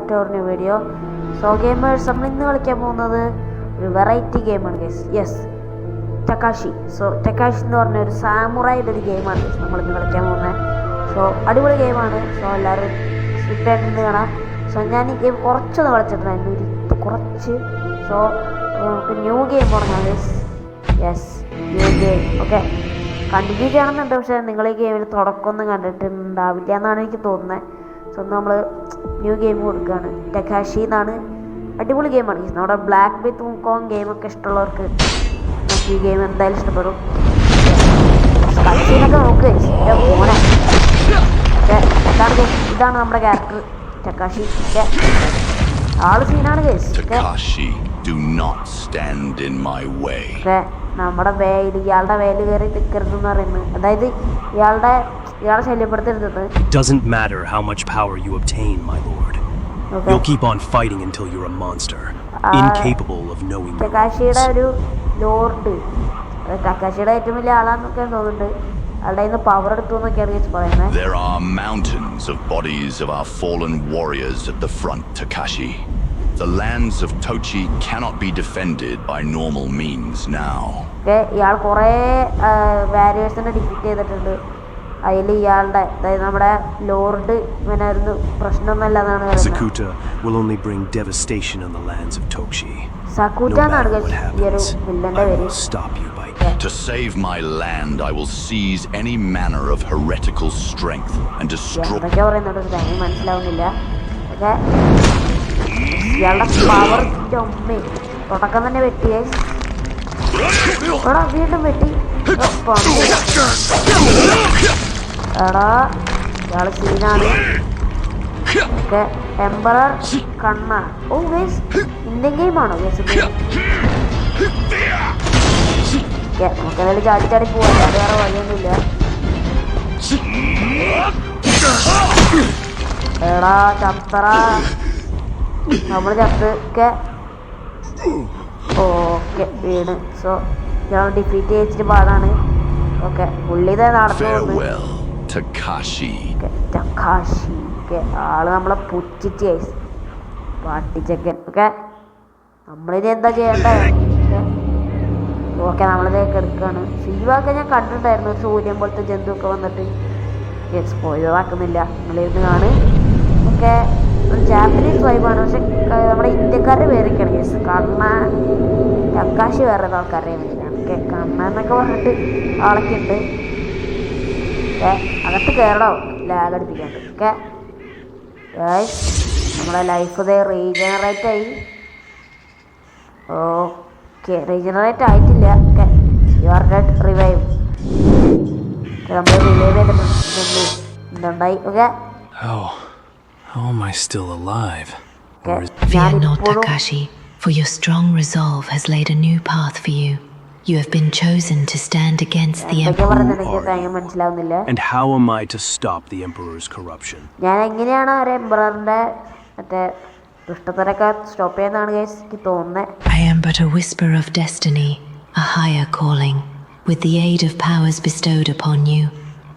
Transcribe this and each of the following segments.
Back to our new video. So gamers, നമ്മൾ ഇന്ന് കളിക്കാൻ പോകുന്നത് ഒരു വെറൈറ്റി ഗെയിമാണ് guys. Yes, Tekashi. So Tekashi എന്ന് പറഞ്ഞ ഒരു സാമുറായിയുടെ ഒരു ഗെയിമാണ് ഗൈസ് നമ്മളിന്ന് കളിക്കാൻ പോകുന്നത്. സോ അടിപൊളി ഗെയിമാണ്. സോ എല്ലാവരും സ്കിപ്പായിട്ട് കാണാം. സോ ഞാൻ ഈ ഗെയിം കുറച്ചൊന്ന് കളിച്ചിട്ടുണ്ടായിരുന്നു, കുറച്ച്. സോ നമുക്ക് ന്യൂ ഗെയിം തുടങ്ങാം guys. Yes, new game. Okay, continue ചെയ്യണമെന്നുണ്ട്, പക്ഷേ നിങ്ങൾ ഈ ഗെയിമിൽ തുടക്കമൊന്നും കണ്ടിട്ടുണ്ടാവില്ല എന്നാണ് എനിക്ക് തോന്നുന്നത്. സോ നമ്മൾ ന്യൂ ഗെയിം കൊടുക്കുകയാണ്. ടെക്കാഷി എന്നാണ്. അടിപൊളി ഗെയിമാണ്. നമ്മുടെ ബ്ലാക്ക് വിത്ത് വുക്കോങ് ഗെയിമൊക്കെ ഇഷ്ടമുള്ളവർക്ക് നമുക്ക് ഈ ഗെയിം എന്തായാലും ഇഷ്ടപ്പെടും. കളിച്ചീനൊക്കെ നോക്ക് മോനെ. ഇതാണ് നമ്മുടെ ക്യാരക്ടർ ടെക്കാഷി. ആള് സീനാണ് ഗൈസ്. നമ്മുടെ വേല്, ഇയാളുടെ വേല് കയറി നിൽക്കരുതെന്ന് പറയുന്നത്, അതായത് ഇയാളെ ശല്യപ്പെടുത്തരുത്. Doesn't matter how much power you obtain, my lord. You'll keep on fighting until you're a monster, incapable of knowing. ടെക്കാഷിയുടെ ഒരു ലോർഡ്, ടെക്കാഷിയുടെ ഏറ്റവും വലിയ ആളാന്നൊക്കെ തോന്നുന്നുണ്ട്. ആളുടെ കയ്യിൽ നിന്ന് പവർ എടുത്തു എന്നൊക്കെയാണ് പറയുന്നത്. There are mountains of bodies of our fallen warriors at the front, Takashi. The lands of Tochi cannot be defended by normal means now. ഇയാൾ കുറേ വാരിയേഴ്സിനെ ഡിഫീറ്റ് ചെയ്തിട്ടുണ്ട്. അതിൽ ഇയാളുടെ, അതായത് നമ്മുടെ ലോർഡ് ഇങ്ങനെ ഒരു പ്രശ്നമൊന്നുമല്ലെന്നാണ് പറയുന്നത്. Sakuta will only bring devastation in the lands of Tochi. സക്കൂറ്റ എന്നാണ് ഈ ഒരു വില്ലന്റെ പേര്. To save my land, I will seize any manner of heretical strength and destroy. എന്തൊക്കെ പറയുന്നുണ്ട് മനസ്സിലാവുന്നില്ല. പക്ഷേ ഇയാളുടെ പവർ ചൊമ്മേ തുടക്കം തന്നെ വെട്ടിയേ. എടാ വീണ്ടും വെട്ടി. എടാ ഇയാള് സീനാണ്. ഓക്കെ, എംപറർ കണ്ണ. ഓ ഗൈസ്, ഇന്ത്യൻ ഗെയിമാണോ ഗൈസ്? നമുക്ക് എന്തായാലും ചാടി ചാടി പോവാം, വേറെ വഴിയൊന്നുമില്ല. എടാ ചത്തറ, നമ്മൾ ചത്ത്. ഓക്കെ വീണ്. സോ ഇയാൾ ഡിഫീറ്റ് ചെയ്തിട്ട് പാടാണ്. ഓക്കെ, പുള്ളി ഇതേ നടന്നു. Takashi. ആള് നമ്മളെ പുച്ചിട്ട് പാട്ടിച്ചക്കൻ. ഓക്കെ, നമ്മളിനി എന്താ ചെയ്യണ്ടേ? ഓക്കെ, നമ്മളിതൊക്കെ എടുക്കുകയാണ്. സീവാക്കെ ഞാൻ കണ്ടിട്ടുണ്ടായിരുന്നു, സൂര്യൻ പോലത്തെ ജന്തുവൊക്കെ വന്നിട്ട്. സ്പോയിലറാക്കുന്നില്ല, നമ്മളിരുന്ന് കാണ്. ഓക്കെ, ഒരു ജാപ്പനീസ് വൈബാണ്, പക്ഷെ നമ്മുടെ ഇന്ത്യക്കാരുടെ പേരൊക്കെയാണ് കേസ്. കണ്ണ, ടെക്കാഷി വേറെ ആൾക്കാരുടെ പേരാണ്. ഓക്കെ, കണ്ണ എന്നൊക്കെ പറഞ്ഞിട്ട് ആളൊക്കെ ഉണ്ട്. ഓക്കെ, അകത്ത് കയറണോ ലാഗ് അടിപ്പിക്കാണ്ട്. ഓക്കെ, നമ്മുടെ ലൈഫ് ഇതേ റീജനറേറ്റ് ആയി. ഓക്കെ, റീജനറേറ്റ് ആയിട്ടില്ല. Okay, you are dead, revive. നമ്മൾ റിവൈവ് ചെയ്തിട്ടുണ്ട്. എന്തുണ്ടായി? Okay, How am I still alive? Fear not, Takashi, for your strong resolve has laid a new path for you. You have been chosen to stand against the Emperor. And how am I to stop the Emperor's corruption? ഞാൻ എങ്ങനെയാണ് ആ എംപററിന്റെ മറ്റേ ദുഷ്ടതരൊക്കെ stop ചെയ്യുന്നതാണ് guys എനിക്ക് തോന്നുന്നത്. I am but a whisper of destiny, a higher calling. With the aid of powers bestowed upon you,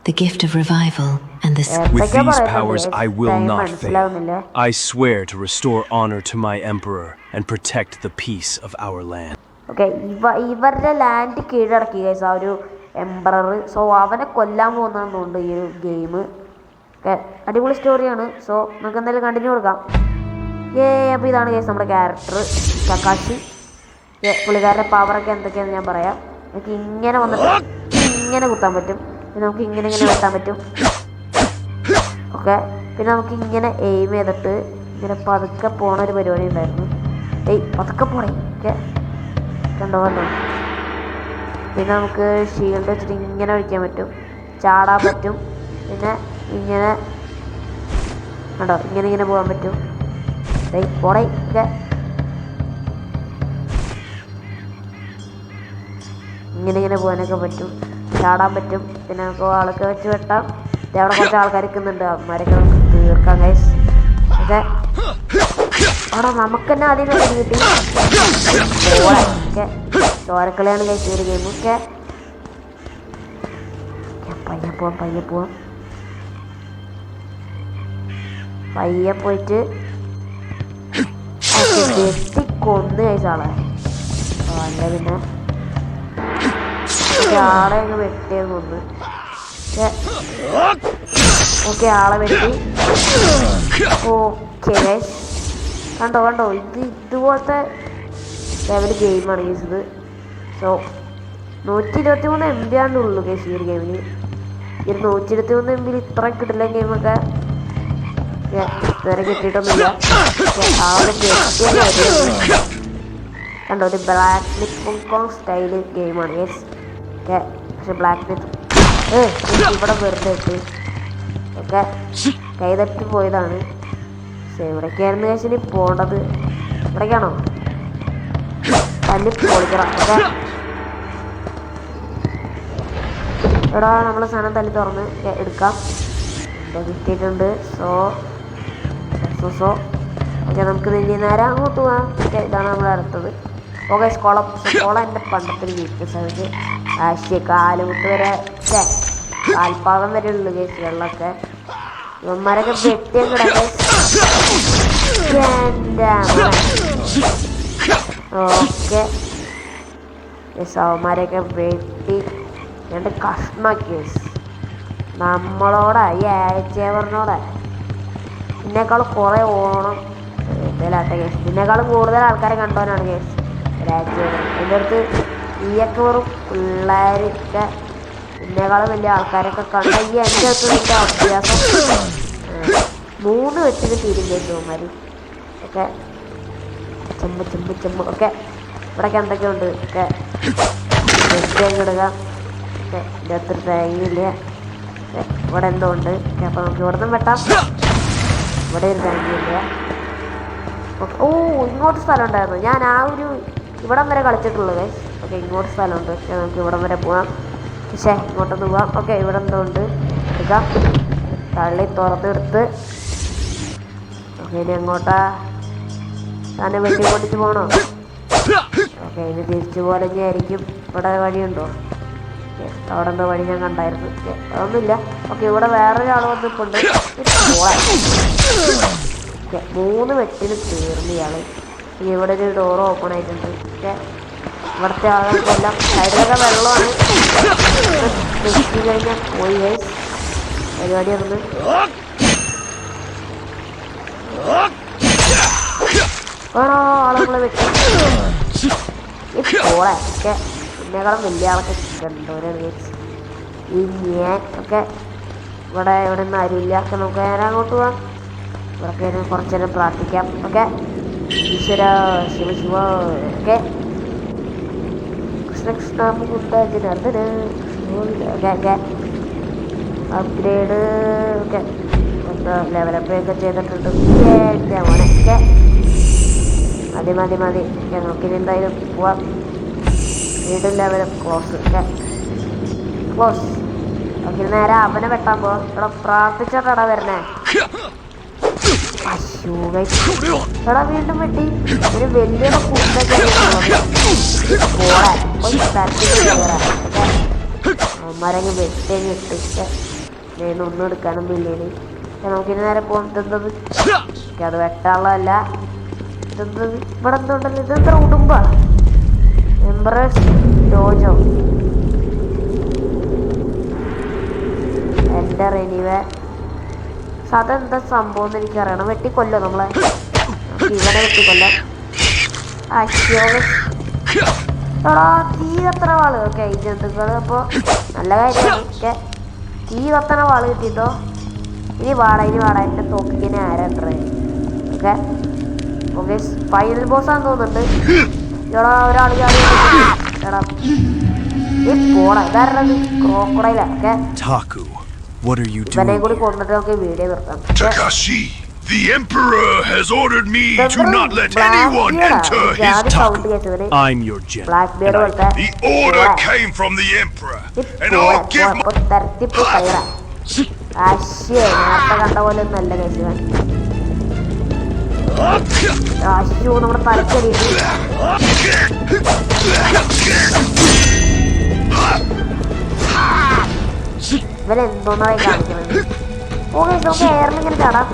the gift of revival and the With these powers I will not fail. I swear to restore honor to my emperor and protect the peace of our land. Okay, ഇവരുടെ land കീഴടക്കി guys ആ ഒരു emperor. So അവനെ കൊല്ലാൻ പോകുന്നതുകൊണ്ട് ഈ ഒരു game. Okay, അടിപൊളി സ്റ്റോറിയാണ്. സോ നമുക്ക് എന്തായാലും കണ്ടിന്യൂ കൊടുക്കാം. അപ്പോൾ ഇതാണ് ഗൈസ് നമ്മുടെ ക്യാരക്ടർ ടെക്കാഷി. പുള്ളിക്കാരുടെ പവറൊക്കെ എന്തൊക്കെയാണെന്ന് ഞാൻ പറയാം. നമുക്ക് ഇങ്ങനെ വന്നിട്ട് ഇങ്ങനെ കുത്താൻ പറ്റും, പിന്നെ നമുക്ക് ഇങ്ങനെ വെട്ടാൻ പറ്റും. ഓക്കെ, പിന്നെ നമുക്ക് ഇങ്ങനെ എയിം ചെയ്തിട്ട് ഇങ്ങനെ പതുക്കെ പോണ ഒരു പരിപാടി ഉണ്ടായിരുന്നു. പതുക്കെ പോണേ. ഓക്കെ, കണ്ടോ. പിന്നെ നമുക്ക് ഷീൽഡ് വെച്ചിട്ട് ഇങ്ങനെ ഒഴിക്കാൻ പറ്റും, ചാടാൻ പറ്റും, പിന്നെ ഇങ്ങനെ കണ്ടോ ഇങ്ങനെ പോകാൻ പറ്റും. പോടേ. ഓക്കെ, ഇങ്ങനെ പോകാനൊക്കെ പറ്റും, ചാടാൻ പറ്റും. പിന്നെ നമുക്ക് ആളൊക്കെ വെച്ച് വെട്ടാം. അവിടെ കുറച്ച് ആൾക്കാർ നിൽക്കുന്നുണ്ട്, അവന്മാരൊക്കെ നമുക്ക് തീർക്കാം ഗൈസ്. ഓക്കെ, അവിടെ നമുക്ക് തന്നെ ആദ്യം കിട്ടി. ഓക്കെ, ചോരക്കളിയാണ് ഗൈസ് ഒരു ഗെയിം. ഓക്കെ, പയ്യെ പോവാം. പയ്യെ പോയിട്ട് കൊന്ന് കഴിച്ചാളെ അല്ല പിന്നെ ആളെ അങ്ങ് വെട്ടിയത് കൊന്ന്. ഓക്കെ ആളെ വെട്ടി. ഓക്കെ കണ്ടോ ഇതുപോലത്തെ ലെവൽ ഗെയിമാണ് കേസ് ഇത്. സോ 123 MB ആണുള്ളൂ കേസ് ഈ ഒരു ഗെയിമിന്. ഈ 123 MB ഇത്ര കിട്ടില്ല ഗെയിമൊക്കെ ഇതുവരെ കിട്ടിയിട്ടൊന്നുമില്ല. കണ്ടോ ഒരു ബ്ലാക്ക് മിത്ത് ഹോങ്കോങ് സ്റ്റൈല് ഗെയിമാണ് കേസ്. ഓക്കെ പക്ഷെ ബ്ലാക്ക് മിത്ത് ഇവിടെ വെറുതെ ഇട്ട് ഒക്കെ കൈതട്ടി പോയതാണ്. പക്ഷെ എവിടേക്കായിരുന്നു കേസിന് പോകേണ്ടത്? ഇവിടേക്കാണോ? തല്ലി പൊളിക്കണം. ഓക്കെ എടാ നമ്മളെ സാധനം തല്ലി തുറന്ന് എടുക്കാം. എന്താ കിട്ടിയിട്ടുണ്ട്. സോ ഓക്കെ നമുക്ക് ഇനി നേരെ അങ്ങോട്ട് പോകാം. ഓക്കെ ഇതാണ് നമ്മൾ അടുത്തത്. ഓക്കെ സ്കോള എൻ്റെ പണ്ടത്തൊരു വീക്ക്നെസ് ആണ്. ആശയ കാലുമുട്ട് വരെ കാൽപാദം വരെ ഉള്ളു കേസ് വെള്ളമൊക്കെ. ഇവന്മാരൊക്കെ വെട്ടിയും കിടക്കെ. ഓക്കെ അവന്മാരെയൊക്കെ വെട്ടി രണ്ട് കഷ്ണാക്കി കേസ്. നമ്മളോടാ ഈ ആഴ്ചേവറിനോടാ ഇതിനേക്കാളും കുറേ ഓണം ഇതിലാട്ടെ കേസ്. ഇതിനേക്കാളും കൂടുതൽ ആൾക്കാരെ കണ്ടവനാണ് കേസ് ഒരാഴ്ചേവർ. എൻ്റെ അടുത്ത് ഈയൊക്കെ വെറും പിള്ളേരൊക്കെ ഇതിനേക്കാളും വലിയ ആൾക്കാരൊക്കെ കണ്ട ഈ എൻ്റെ അടുത്ത് നിൻ്റെ അഭ്യാസം 3 വെച്ചിട്ട് തീരും കേസ് അവന്മാർ. ഓക്കെ ചെമ്പ് ഓക്കെ ഇവിടെയൊക്കെ എന്തൊക്കെയുണ്ട്. ഓക്കെ ഇടുക. ഓക്കെ എൻ്റെ അടുത്തൊരു തേങ്ങയില്ല. ഇവിടെ എന്തോ ഉണ്ട്. ഓക്കെ അപ്പോൾ നമുക്ക് ഇവിടെ നിന്നും വെട്ടാം. ഇവിടെ ഒരു തേങ്ങയില്ല. ഓ ഇങ്ങോട്ട് സ്ഥലം ഉണ്ടായിരുന്നു. ഞാൻ ആ ഒരു ഇവിടം വരെ കളിച്ചിട്ടുള്ളൂ ഗൈസ്. ഓക്കെ ഇങ്ങോട്ട് സ്ഥലമുണ്ട്. നമുക്ക് ഇവിടം വരെ പോകാം. പക്ഷേ ഇങ്ങോട്ടൊന്ന് പോകാം. ഓക്കെ ഇവിടെ എന്തോ ഉണ്ട് എടുക്കാം. തള്ളി തുറന്നെടുത്ത് ഓക്കെ ഇനി എങ്ങോട്ടാ? തന്നെ വെട്ടി പൊട്ടിച്ച് പോകണോ? ഓക്കെ ഇനി തിരിച്ചു പോലെ ആയിരിക്കും. ഇവിടെ വഴിയുണ്ടോ? അവിടെ എന്തോ വഴി ഞാൻ കണ്ടായിരുന്നു. അതൊന്നുമില്ല. ഓക്കെ ഇവിടെ വേറൊരാൾ വന്നിട്ടുണ്ട്. ഓക്കെ 3 വെട്ടിന് തീർന്നു ഇയാൾ. ഇനി ഇവിടെ ഒരു ഡോർ ഓപ്പൺ ആയിട്ടുണ്ട്. ഓക്കെ ഇവിടുത്തെ ആളുകൾക്കെല്ലാം സൈഡിലൊക്കെ വെള്ളമാണ്. വെട്ടി കഴിഞ്ഞാൽ പോയി ഗൈസ് പരിപാടി ഒന്ന്. വേണോ ആളുകളെ വെട്ടി പോളെ. ഓക്കെ ഇതിനേക്കാളും വലിയ ആളൊക്കെ കണ്ടവരാണ് ഗൈസ് ഈ ഞാൻ. ഓക്കെ ഇവിടെ ഒന്നും ആരുമില്ല. ഒക്കെ നമുക്ക് നേരെ അങ്ങോട്ട് പോകാം. ഇവിടെ കുറച്ച് നേരം പ്രാർത്ഥിക്കാം. ഓക്കെ ഈശ്വര Shiva. Okay Krishna Mukunda Janardhana. Okay upgrade. Okay ഒന്ന് ലെവലപ്പ് ഒക്കെ ചെയ്തിട്ടുണ്ട്. മോനെ ഓക്കെ മതി. ഓക്കെ നമുക്കിനി എന്തായാലും പോവാം. വീണ്ടും level up close. Okay close. Okay നേരെ അവനെ വെട്ടാൻ പോവാം. ഇവിടെ പ്രാർത്ഥിച്ചിട്ടാടാ വരണേ. എടാ വീണ്ടും വെട്ടി ഒരു വലിയ മരങ്ങ് വെട്ടേങ്ങ് ഇട്ടിട്ട് ഒന്നും എടുക്കാനൊന്നും ഇല്ലേന്. നമുക്കിനി നേരെ പോകാം. ഇതെന്തത്? അത് വെട്ടാനുള്ളതല്ല. ഇതെന്തത്? ഇവിടെ എന്തുണ്ടല്ലോ? ഇതെന്താ ഉടുമ്പ? Emperors dojo. എൻ്റെ റെനിവേ അതെന്താ സംഭവം എന്ന് എനിക്കറിയണം. വെട്ടിക്കൊല്ലോ നമ്മളെ. ഇവിടെ വെട്ടിക്കൊല്ലാം. എടാ തീ കത്തണ വാള്. ഓക്കെ ഈ ജന്തുക്കൾ അപ്പോൾ നല്ല കാര്യമാണ്. ഓക്കെ തീ കത്തണ വാള് കിട്ടിയിട്ടോ. ഇനി വാടാ എൻ്റെ തോക്കിനെ ആരാണ്ടേ. ഓക്കെ ഓക്കെ ഫൈനൽ ബോസാന്ന് തോന്നുന്നുണ്ട്. എടാ ഒരാൾ എടാ ഈ പോടാ ഇതാരണത് ക്രോക്കഡൈലാ. ഓക്കെ ഇവനെ കൂടി കൊന്നിട്ട് നമുക്ക് വീഡിയോ നിർത്താം. Takashi, the Emperor has ordered me to not let anyone enter his temple. I'm your general. The order came from the Emperor, and I'll give my... നേരത്തെ കണ്ട പോലെ ഒന്നല്ല കേസുവാൻ. നമ്മുടെ തലക്കടിയിട്ട് ഇവരെന്തോന്നായി കാണിക്കുന്നത്. ഓക്കെ നമുക്ക് എയറിലിങ്ങനെ ചാടാം.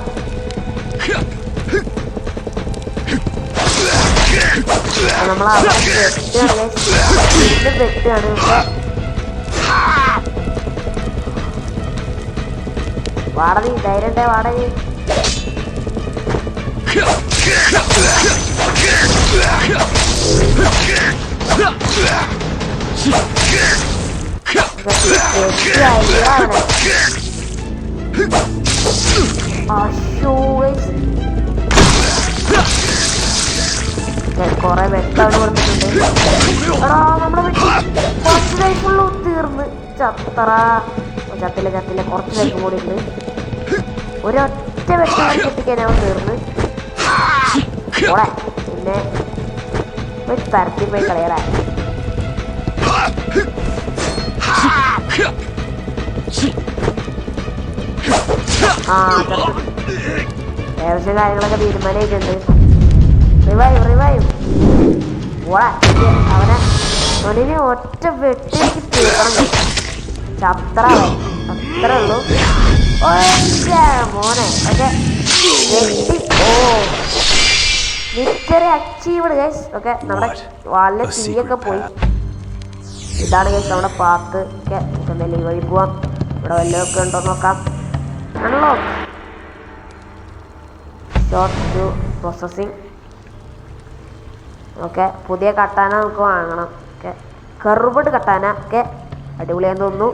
നമ്മൾ അവിടെ വെട്ടാണ് വാടകി ധൈര്യണ്ടേ വാടകി കൊറേ വെട്ടാണ് കൊടുത്തിട്ടുണ്ട്. എടാ നമ്മളെ കുറച്ച് ലൈഫുള്ളൂ തീർന്ന് ചത്തറ ചത്തില്ല കുറച്ച് ലൈഫും കൂടി ഉണ്ട്. ഒരൊറ്റ വെട്ടാണ് കെട്ടിക്കാനാവും തീർന്ന് ഓളെ പിന്നെ തരത്തിൽ പോയി കളയടാ. ഏകദേശം കാര്യങ്ങളൊക്കെ തീരുമാനമായിട്ടുണ്ട്. റിവൈവ് ഓളെ അവനെ ഒറ്റ വെട്ടി തീർക്കണം. ചത്ര അത്രേ ഉള്ളൂ മോനെ. ഓക്കെ വെട്ടി വിക്ടറി അച്ചീവ്ഡ് ഗൈസ്. ഓക്കെ നമ്മുടെ വളരെ തീയൊക്കെ പോയി. ഇതാണ് ഗൈസ് നമ്മുടെ പാത്ത്. ഓക്കെ എന്തായാലും ഈ വഴി പോവാം. ഇവിടെ വല്ലതൊക്കെ ഉണ്ടോ നോക്കാം. ആണല്ലോ ഷോർട്ട് ടു പ്രോസസ്സിങ്. ഓക്കെ പുതിയ കട്ടാന നമുക്ക് വാങ്ങണം. ഓക്കെ കർവ്ഡ് കട്ടാന. ഓക്കെ അടിപൊളിയാന്ന് തോന്നുന്നു.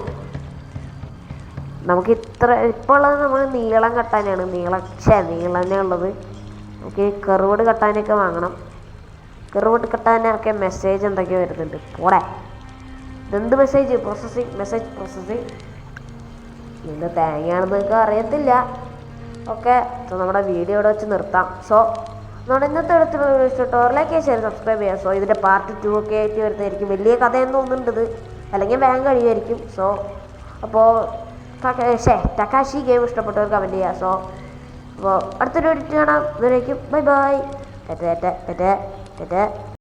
നമുക്ക് ഇപ്പോൾ ഉള്ളത് നമ്മൾ നീളം കട്ടാനാണ്. നീളനെ ഉള്ളത്. നമുക്ക് കർവ്ഡ് കട്ടാനൊക്കെ വാങ്ങണം. കർവ്ഡ് കട്ടാനൊക്കെ മെസ്സേജ് എന്തൊക്കെയോ വരുന്നുണ്ട്. പോടെ ഇതെന്ത് മെസ്സേജ്? Message processing. എന്ത് തേങ്ങയാണെന്ന് നിങ്ങൾക്ക് അറിയത്തില്ല. ഓക്കെ സോ നമ്മുടെ വീഡിയോ ഇവിടെ വെച്ച് നിർത്താം. സോ നമ്മുടെ ഇന്നത്തെ അടുത്തുള്ള വീഡിയോ ഇഷ്ടപ്പെട്ടോ ലൈക്ക് ഷെയർ സബ്സ്ക്രൈബ് ചെയ്യാം. സോ ഇതിൻ്റെ പാർട്ട് 2 ഒക്കെ ആയിട്ട് വരുന്നതായിരിക്കും. വലിയ കഥയെന്ന് തോന്നുന്നുണ്ട്. അല്ലെങ്കിൽ വേഗം കഴിയുമായിരിക്കും. സോ അപ്പോൾ ടക്കാഷി ഗെയിം ഇഷ്ടപ്പെട്ടവർ കമൻറ്റ് ചെയ്യുക. സോ അപ്പോൾ അടുത്തൊരു വീഡിയോ കാണാം. ഇതുവരേക്കും ബൈ ബൈ.